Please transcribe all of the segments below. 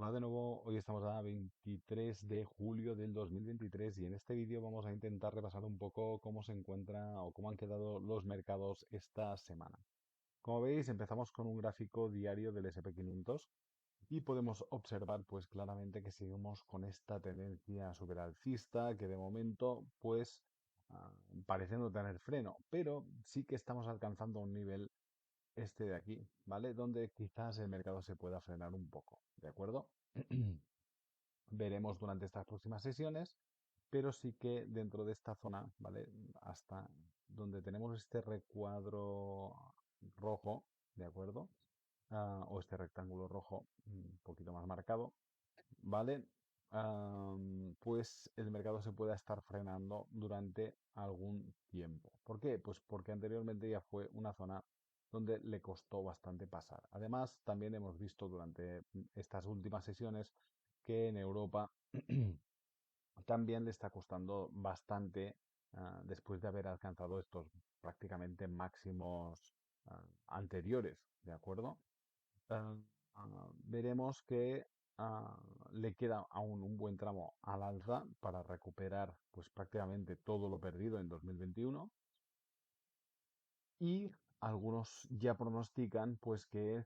Hola de nuevo, hoy estamos a 23 de julio del 2023 y en este vídeo vamos a intentar repasar un poco cómo se encuentra o cómo han quedado los mercados esta semana. Como veis, empezamos con un gráfico diario del SP 500 y podemos observar pues claramente que seguimos con esta tendencia superalcista que de momento pues parece no tener freno, pero sí que estamos alcanzando un nivel este de aquí, ¿vale? Donde quizás el mercado se pueda frenar un poco, ¿de acuerdo? Veremos durante estas próximas sesiones, pero sí que dentro de esta zona, ¿vale? Hasta donde tenemos este recuadro rojo, ¿de acuerdo? O este rectángulo rojo un poquito más marcado, ¿vale? Pues el mercado se pueda estar frenando durante algún tiempo. ¿Por qué? Pues porque anteriormente ya fue una zona donde le costó bastante pasar. Además, también hemos visto durante estas últimas sesiones que en Europa también le está costando bastante después de haber alcanzado estos prácticamente máximos anteriores, ¿de acuerdo? eh, Veremos que le queda aún un buen tramo al alza para recuperar pues prácticamente todo lo perdido en 2021 y algunos ya pronostican pues que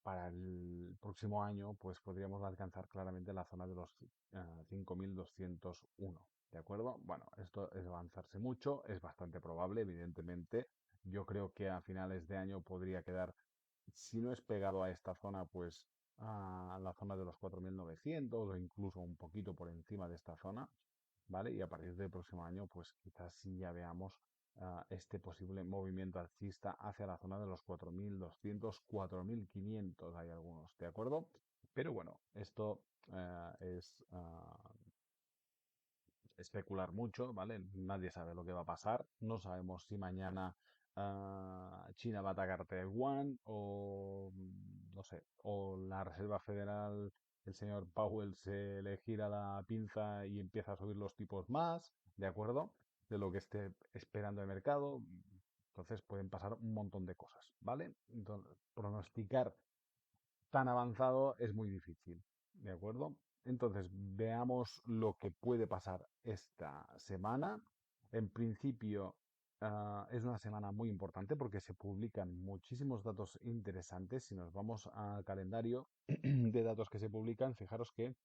para el próximo año pues podríamos alcanzar claramente la zona de los 5.201. ¿De acuerdo? Bueno, esto es avanzarse mucho, es bastante probable, evidentemente. Yo creo que a finales de año podría quedar, si no es pegado a esta zona, pues a la zona de los 4.900 o incluso un poquito por encima de esta zona, ¿vale? Y a partir del próximo año, pues quizás sí ya veamos este posible movimiento alcista hacia la zona de los 4.200, 4.500, hay algunos, ¿de acuerdo? Pero bueno, esto es especular mucho, ¿vale? Nadie sabe lo que va a pasar. No sabemos si mañana China va a atacar Taiwán o, no sé, o la Reserva Federal, el señor Powell se le gira la pinza y empieza a subir los tipos más, ¿de acuerdo? De lo que esté esperando el mercado. Entonces pueden pasar un montón de cosas, ¿vale? Entonces, pronosticar tan avanzado es muy difícil, ¿de acuerdo? Entonces, veamos lo que puede pasar esta semana. En principio, es una semana muy importante porque se publican muchísimos datos interesantes. Si nos vamos al calendario de datos que se publican, fijaros que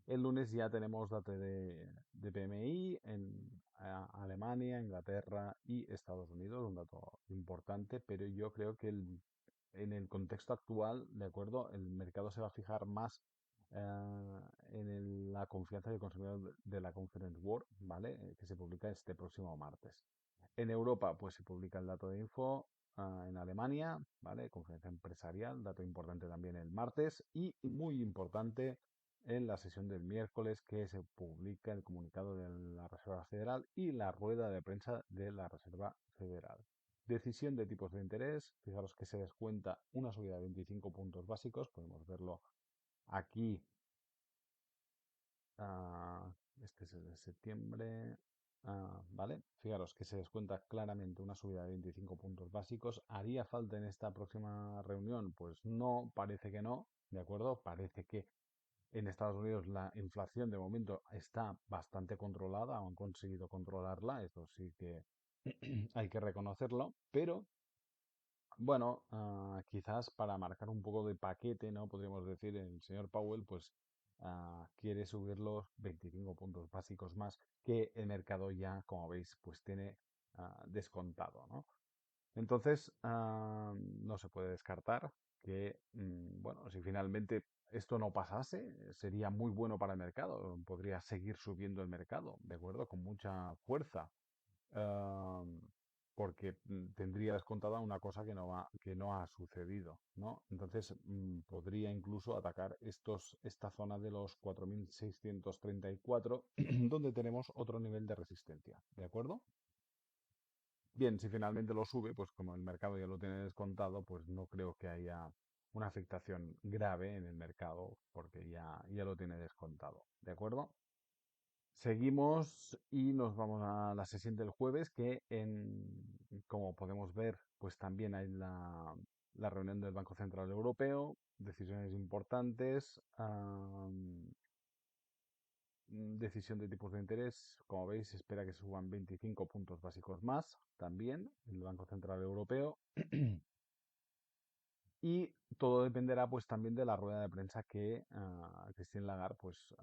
el lunes ya tenemos datos de PMI en Alemania, Inglaterra y Estados Unidos, un dato importante, pero yo creo que en el contexto actual, ¿de acuerdo? El mercado se va a fijar más en la confianza del consumidor de la Conference Board, ¿vale? Que se publica este próximo martes. En Europa, pues se publica el dato de info en Alemania, ¿vale? Conferencia empresarial, dato importante también el martes y muy importante en la sesión del miércoles que se publica el comunicado de la Reserva Federal y la rueda de prensa de la Reserva Federal. Decisión de tipos de interés. Fijaros que se descuenta una subida de 25 puntos básicos. Podemos verlo aquí. Este es el de septiembre. ¿Vale? Fijaros que se descuenta claramente una subida de 25 puntos básicos. ¿Haría falta en esta próxima reunión? Pues no, parece que no. ¿De acuerdo? Parece que en Estados Unidos la inflación de momento está bastante controlada, han conseguido controlarla, eso sí que hay que reconocerlo, pero bueno, quizás para marcar un poco de paquete, ¿no? Podríamos decir, el señor Powell, pues quiere subir los 25 puntos básicos más que el mercado ya, como veis, pues tiene descontado, ¿no? Entonces, no se puede descartar que, bueno, si finalmente esto no pasase, sería muy bueno para el mercado, podría seguir subiendo el mercado, ¿de acuerdo? Con mucha fuerza ah, porque tendría descontada una cosa que no ha sucedido, ¿no? Entonces podría incluso atacar esta zona de los 4.634, donde tenemos otro nivel de resistencia, ¿de acuerdo? Bien, si finalmente lo sube, pues como el mercado ya lo tiene descontado, pues no creo que haya una afectación grave en el mercado, porque ya lo tiene descontado, ¿de acuerdo? Seguimos y nos vamos a la sesión del jueves, como podemos ver, pues también hay la reunión del Banco Central Europeo, decisiones importantes, decisión de tipos de interés, como veis, se espera que suban 25 puntos básicos más, también el Banco Central Europeo. Y todo dependerá pues también de la rueda de prensa que Christine Lagarde, pues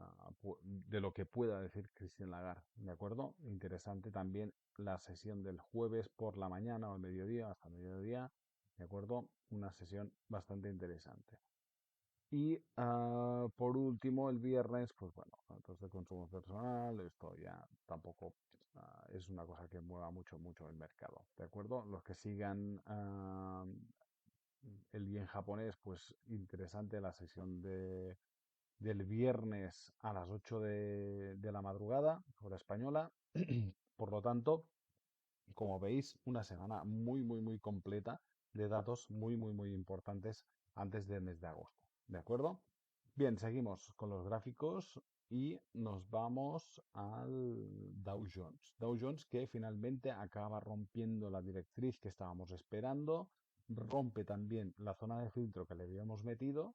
de lo que pueda decir Christine Lagarde, ¿de acuerdo? Interesante también la sesión del jueves por la mañana o al mediodía, hasta el mediodía, ¿de acuerdo? Una sesión bastante interesante. Y por último, el viernes, pues bueno, datos de consumo personal, esto ya tampoco es una cosa que mueva mucho el mercado, ¿de acuerdo? Los que sigan el yen japonés, pues interesante la sesión del viernes a las 8 de la madrugada, hora española. Por lo tanto, como veis, una semana muy completa de datos muy importantes antes del mes de agosto. ¿De acuerdo? Bien, seguimos con los gráficos y nos vamos al Dow Jones. Dow Jones que finalmente acaba rompiendo la directriz que estábamos esperando, rompe también la zona de filtro que le habíamos metido,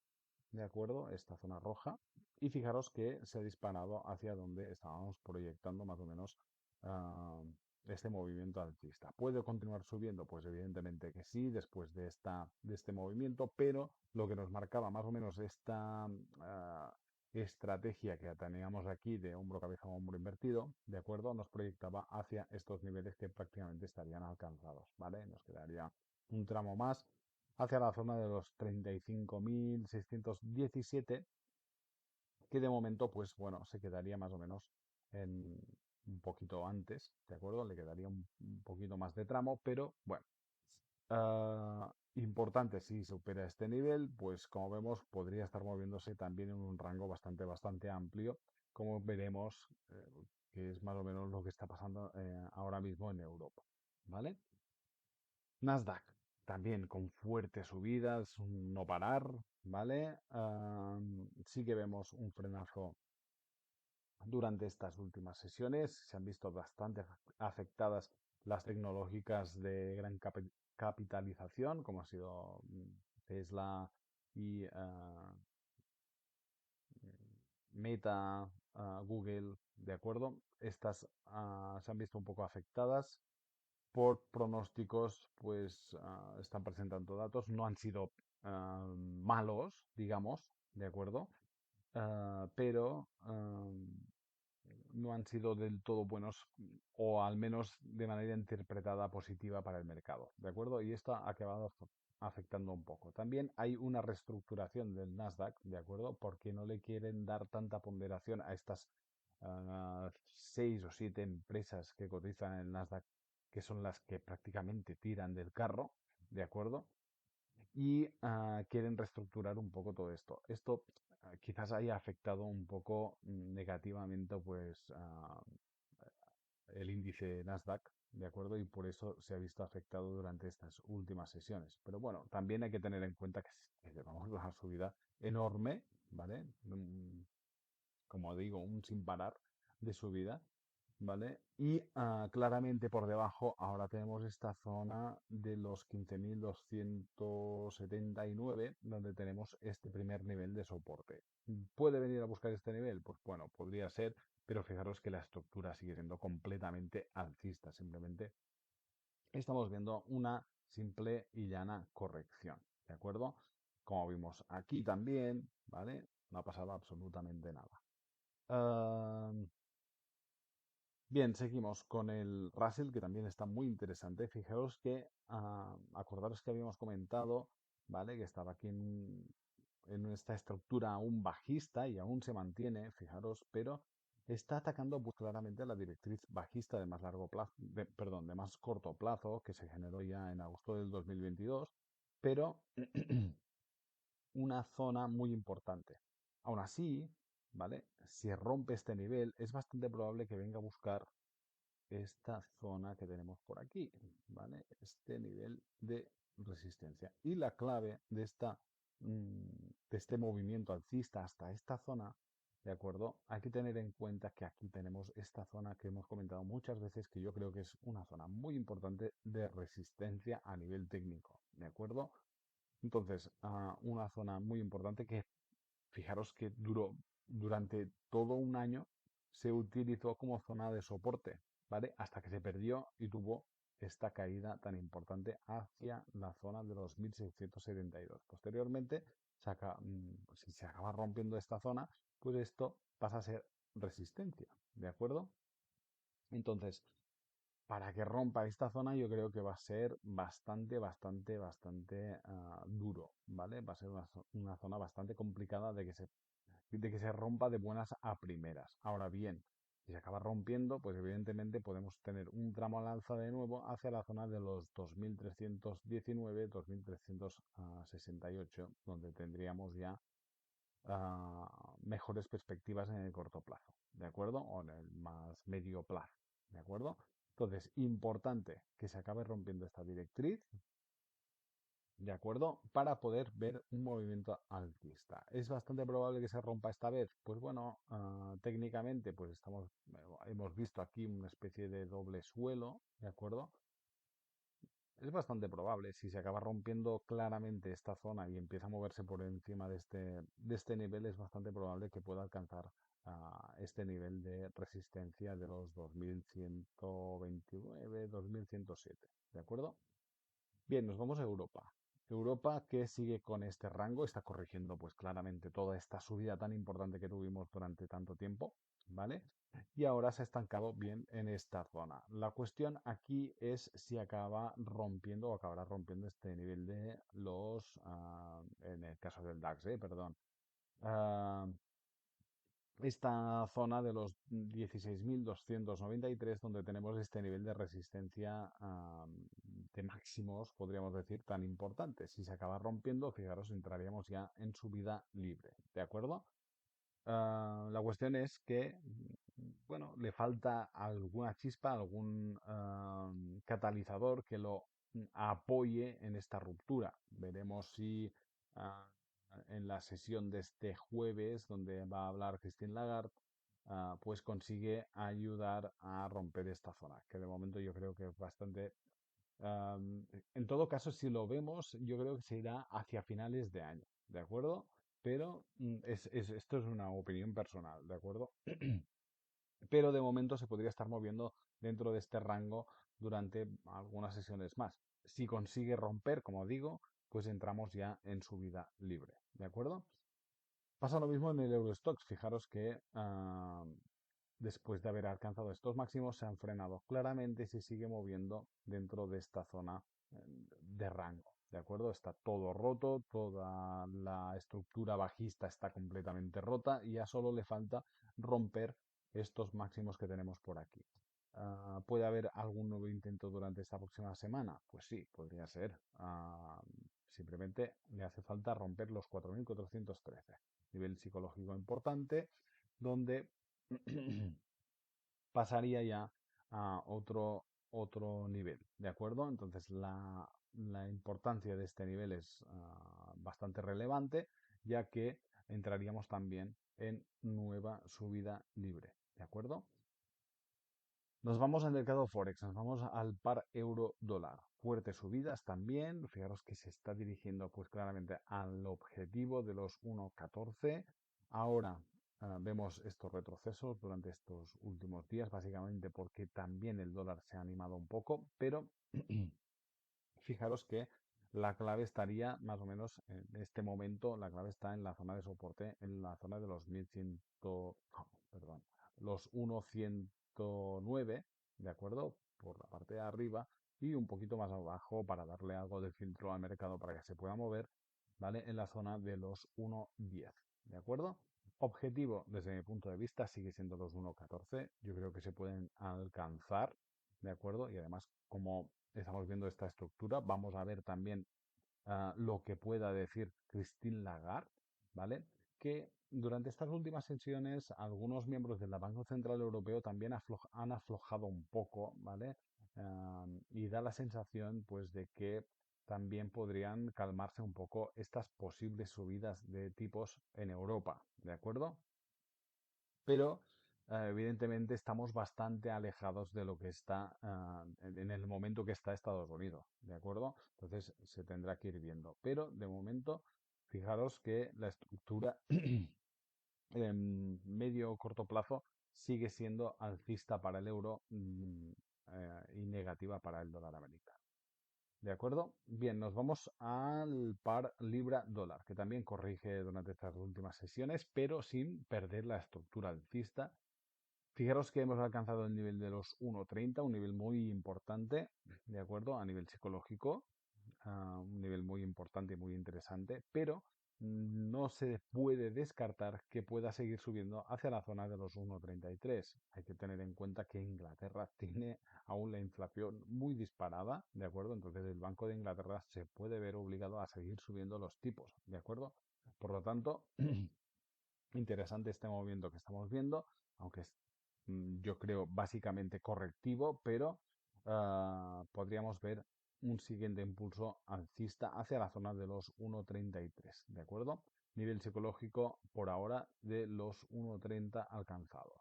¿de acuerdo? Esta zona roja. Y fijaros que se ha disparado hacia donde estábamos proyectando más o menos ah, este movimiento alcista. ¿Puede continuar subiendo? Pues evidentemente que sí, después de este movimiento, pero lo que nos marcaba más o menos esta estrategia que teníamos aquí de hombro, cabeza, hombro invertido, ¿de acuerdo? Nos proyectaba hacia estos niveles que prácticamente estarían alcanzados, ¿vale? Nos quedaría un tramo más hacia la zona de los 35.617 que de momento, pues bueno, se quedaría más o menos en un poquito antes, ¿de acuerdo? Le quedaría un poquito más de tramo, pero bueno, importante si supera este nivel, pues como vemos podría estar moviéndose también en un rango bastante amplio, como veremos, que es más o menos lo que está pasando ahora mismo en Europa, ¿vale? Nasdaq, también con fuertes subidas, un no parar, ¿vale? Sí que vemos un frenazo durante estas últimas sesiones. Se han visto bastante afectadas las tecnológicas de gran capitalización, como ha sido Tesla y Meta, Google, ¿de acuerdo? Estas se han visto un poco afectadas por pronósticos, pues están presentando datos, no han sido malos, digamos, ¿de acuerdo? Pero no han sido del todo buenos o al menos de manera interpretada positiva para el mercado, ¿de acuerdo? Y esto ha acabado afectando un poco. También hay una reestructuración del Nasdaq, ¿de acuerdo? Porque no le quieren dar tanta ponderación a estas 6 o 7 empresas que cotizan en el Nasdaq, que son las que prácticamente tiran del carro, ¿de acuerdo? Y quieren reestructurar un poco todo esto. Esto quizás haya afectado un poco negativamente pues el índice Nasdaq, ¿de acuerdo? Y por eso se ha visto afectado durante estas últimas sesiones. Pero bueno, también hay que tener en cuenta que llevamos una subida enorme, ¿vale? Como digo, un sin parar de subida, ¿vale? Y claramente por debajo ahora tenemos esta zona de los 15.279, donde tenemos este primer nivel de soporte. ¿Puede venir a buscar este nivel? Pues bueno, podría ser, pero fijaros que la estructura sigue siendo completamente alcista. Simplemente estamos viendo una simple y llana corrección, ¿de acuerdo? Como vimos aquí también, ¿vale? No ha pasado absolutamente nada. Ah, bien, seguimos con el Russell, que también está muy interesante. Fijaros que, acordaros que habíamos comentado, ¿vale? Que estaba aquí en esta estructura aún bajista y aún se mantiene, fijaros, pero está atacando pues, claramente la directriz bajista de más largo plazo, perdón, de más corto plazo, que se generó ya en agosto del 2022, pero una zona muy importante. Aún así, ¿vale? Si rompe este nivel, es bastante probable que venga a buscar esta zona que tenemos por aquí, ¿vale? Este nivel de resistencia. Y la clave de este movimiento alcista hasta esta zona, ¿de acuerdo? Hay que tener en cuenta que aquí tenemos esta zona que hemos comentado muchas veces, que yo creo que es una zona muy importante de resistencia a nivel técnico, ¿de acuerdo? Entonces, una zona muy importante que fijaros que duró durante todo un año, se utilizó como zona de soporte, ¿vale? Hasta que se perdió y tuvo esta caída tan importante hacia la zona de los 1672. Posteriormente, si se acaba rompiendo esta zona, pues esto pasa a ser resistencia, ¿de acuerdo? Entonces, para que rompa esta zona, yo creo que va a ser bastante duro, ¿vale? Va a ser una zona bastante complicada de que se rompa de buenas a primeras. Ahora bien, si se acaba rompiendo, pues evidentemente podemos tener un tramo al alza de nuevo hacia la zona de los 2319, 2368, donde tendríamos ya mejores perspectivas en el corto plazo, ¿de acuerdo? O en el más medio plazo, ¿de acuerdo? Entonces, importante que se acabe rompiendo esta directriz, ¿de acuerdo? Para poder ver un movimiento alcista. ¿Es bastante probable que se rompa esta vez? Pues bueno, técnicamente pues hemos visto aquí una especie de doble suelo, ¿de acuerdo? Es bastante probable. Si se acaba rompiendo claramente esta zona y empieza a moverse por encima de este nivel, es bastante probable que pueda alcanzar este nivel de resistencia de los 2129, 2107, ¿de acuerdo? Bien, nos vamos a Europa. Europa que sigue con este rango, está corrigiendo pues claramente toda esta subida tan importante que tuvimos durante tanto tiempo, ¿vale? Y ahora se ha estancado bien en esta zona. La cuestión aquí es si acaba rompiendo o acabará rompiendo este nivel de en el caso del DAX, perdón, ah, esta zona de los 16.293 donde tenemos este nivel de resistencia de máximos, podríamos decir, tan importante. Si se acaba rompiendo, fijaros, entraríamos ya en subida libre, ¿de acuerdo? La cuestión es que, bueno, le falta alguna chispa, algún catalizador que lo apoye en esta ruptura. Veremos si ah, en la sesión de este jueves, donde va a hablar Christine Lagarde, pues consigue ayudar a romper esta zona, que de momento yo creo que es bastante. En todo caso, si lo vemos, yo creo que se irá hacia finales de año, ¿de acuerdo? Pero esto es una opinión personal, ¿de acuerdo? Pero de momento se podría estar moviendo dentro de este rango durante algunas sesiones más. Si consigue romper, como digo, pues entramos ya en subida libre, ¿de acuerdo? Pasa lo mismo en el Eurostoxx. Fijaros que después de haber alcanzado estos máximos se han frenado claramente y se sigue moviendo dentro de esta zona de rango. ¿De acuerdo? Está todo roto, toda la estructura bajista está completamente rota y ya solo le falta romper estos máximos que tenemos por aquí. ¿Puede haber algún nuevo intento durante esta próxima semana? Pues sí, podría ser. Simplemente le hace falta romper los 4.413. Nivel psicológico importante, donde pasaría ya a otro nivel, ¿de acuerdo? Entonces la importancia de este nivel es bastante relevante, ya que entraríamos también en nueva subida libre, ¿de acuerdo? Nos vamos al mercado Forex, nos vamos al par euro-dólar. Fuertes subidas también, fijaros que se está dirigiendo pues claramente al objetivo de los 1.14. Ahora vemos estos retrocesos durante estos últimos días, básicamente porque también el dólar se ha animado un poco, pero fijaros que la clave estaría más o menos en este momento, la clave está en la zona de soporte, en la zona de los 1100, no, perdón, los 1.109, ¿de acuerdo? Por la parte de arriba y un poquito más abajo para darle algo de filtro al mercado para que se pueda mover, ¿vale? En la zona de los 1.10, ¿de acuerdo? Objetivo, desde mi punto de vista, sigue siendo los 1.14. Yo creo que se pueden alcanzar, ¿de acuerdo? Y además, como estamos viendo esta estructura, vamos a ver también lo que pueda decir Christine Lagarde, ¿vale? Que durante estas últimas sesiones algunos miembros del Banco Central Europeo también han aflojado un poco, ¿vale? Y da la sensación, pues, de que también podrían calmarse un poco estas posibles subidas de tipos en Europa, ¿de acuerdo? Pero evidentemente estamos bastante alejados de lo que está en el momento que está Estados Unidos, ¿de acuerdo? Entonces se tendrá que ir viendo. Pero de momento, fijaros que la estructura en medio o corto plazo sigue siendo alcista para el euro y negativa para el dólar americano. ¿De acuerdo? Bien, nos vamos al par libra-dólar, que también corrige durante estas últimas sesiones, pero sin perder la estructura alcista. Fijaros que hemos alcanzado el nivel de los 1,30, un nivel muy importante, ¿de acuerdo? A nivel psicológico, un nivel muy importante y muy interesante, pero no se puede descartar que pueda seguir subiendo hacia la zona de los 1,33. Hay que tener en cuenta que Inglaterra tiene aún la inflación muy disparada, ¿de acuerdo? Entonces el Banco de Inglaterra se puede ver obligado a seguir subiendo los tipos, ¿de acuerdo? Por lo tanto, interesante este movimiento que estamos viendo, aunque es, yo creo, básicamente correctivo, pero podríamos ver un siguiente impulso alcista hacia la zona de los 1,33, ¿de acuerdo? Nivel psicológico por ahora de los 1,30 alcanzado.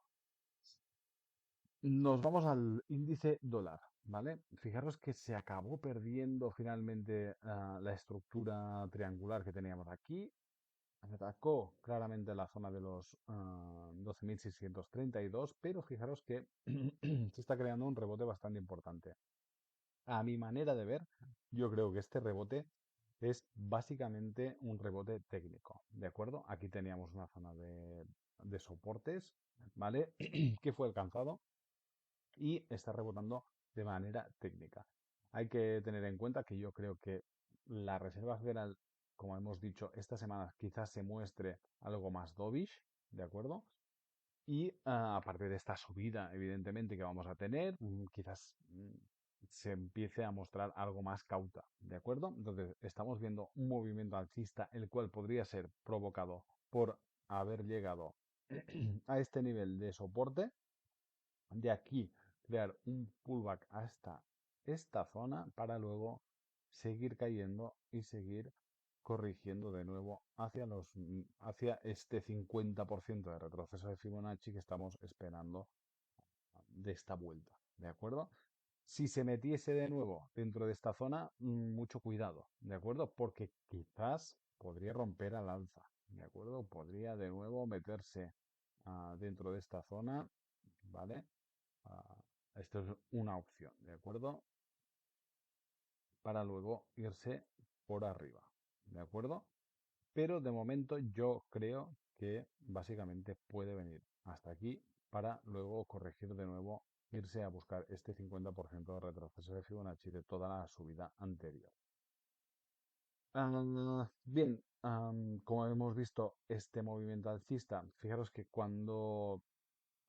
Nos vamos al índice dólar, ¿vale? Fijaros que se acabó perdiendo finalmente la estructura triangular que teníamos aquí. Atacó claramente la zona de los 12.632, pero fijaros que se está creando un rebote bastante importante. A mi manera de ver, yo creo que este rebote es básicamente un rebote técnico, ¿de acuerdo? Aquí teníamos una zona de soportes, ¿vale? Que fue alcanzado y está rebotando de manera técnica. Hay que tener en cuenta que yo creo que la Reserva Federal, como hemos dicho, esta semana quizás se muestre algo más dovish, ¿de acuerdo? Y aparte de esta subida, evidentemente, que vamos a tener, quizás se empiece a mostrar algo más cauta, ¿de acuerdo? Entonces, estamos viendo un movimiento alcista, el cual podría ser provocado por haber llegado a este nivel de soporte, de aquí crear un pullback hasta esta zona para luego seguir cayendo y seguir corrigiendo de nuevo hacia este 50% de retroceso de Fibonacci que estamos esperando de esta vuelta, ¿de acuerdo? Si se metiese de nuevo dentro de esta zona, mucho cuidado, ¿de acuerdo? Porque quizás podría romper al alza, ¿de acuerdo? Podría de nuevo meterse dentro de esta zona, ¿vale? Ah, esto es una opción, ¿de acuerdo? Para luego irse por arriba, ¿de acuerdo? Pero de momento yo creo que básicamente puede venir hasta aquí para luego corregir de nuevo, irse a buscar este 50% de retroceso de Fibonacci de toda la subida anterior. Bien, como hemos visto este movimiento alcista, fijaros que cuando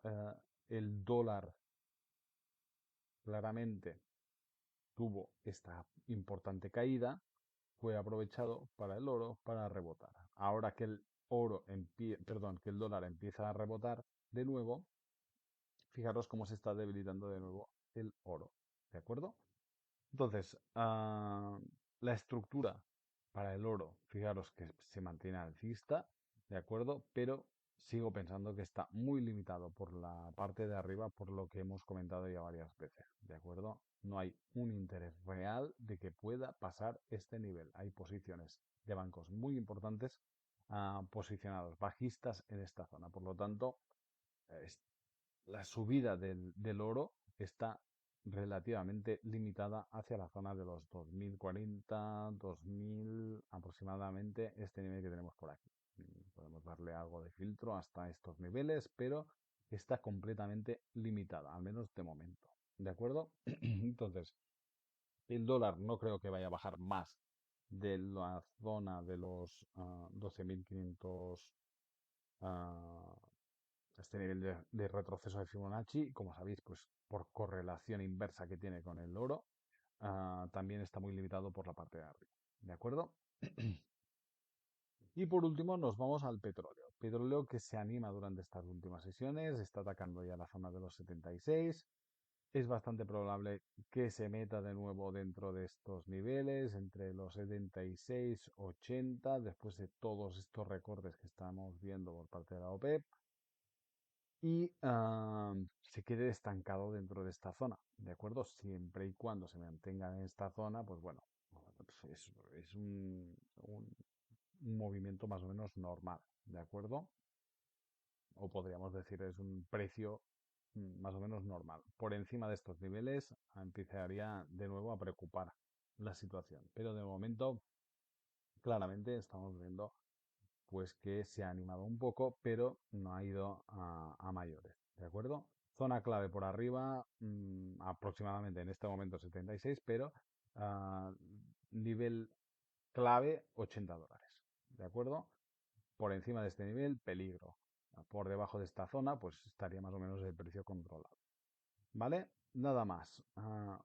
eh, el dólar claramente tuvo esta importante caída, fue aprovechado para el oro para rebotar. Ahora que el perdón, que el dólar empieza a rebotar de nuevo, fijaros cómo se está debilitando de nuevo el oro. ¿De acuerdo? Entonces, la estructura para el oro, fijaros que se mantiene alcista, ¿de acuerdo? Pero sigo pensando que está muy limitado por la parte de arriba, por lo que hemos comentado ya varias veces, ¿de acuerdo? No hay un interés real de que pueda pasar este nivel. Hay posiciones de bancos muy importantes posicionados bajistas en esta zona. Por lo tanto, la subida del oro está relativamente limitada hacia la zona de los 2040, 2000 aproximadamente, este nivel que tenemos por aquí. Podemos darle algo de filtro hasta estos niveles, pero está completamente limitada, al menos de momento. ¿De acuerdo? Entonces, el dólar no creo que vaya a bajar más de la zona de los 12.500, este nivel de retroceso de Fibonacci, como sabéis, pues por correlación inversa que tiene con el oro, también está muy limitado por la parte de arriba. ¿De acuerdo? Y por último nos vamos al petróleo. Petróleo que se anima durante estas últimas sesiones, está atacando ya la zona de los 76. Es bastante probable que se meta de nuevo dentro de estos niveles, entre los 76, 80, después de todos estos recortes que estamos viendo por parte de la OPEP. y se quede estancado dentro de esta zona, ¿de acuerdo? Siempre y cuando se mantenga en esta zona, pues bueno, pues es un movimiento más o menos normal, ¿de acuerdo? O podríamos decir es un precio más o menos normal. Por encima de estos niveles empezaría de nuevo a preocupar la situación, pero de momento claramente estamos viendo pues que se ha animado un poco, pero no ha ido a mayores, ¿de acuerdo? Zona clave por arriba, aproximadamente en este momento 76, pero ah, nivel clave $80, ¿de acuerdo? Por encima de este nivel, peligro. Por debajo de esta zona, pues estaría más o menos el precio controlado. ¿Vale? Nada más.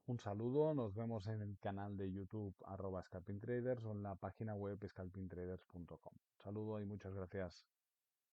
Un saludo. Nos vemos en el canal de YouTube @scalpingtraders o en la página web scalpingtraders.com. Saludo y muchas gracias.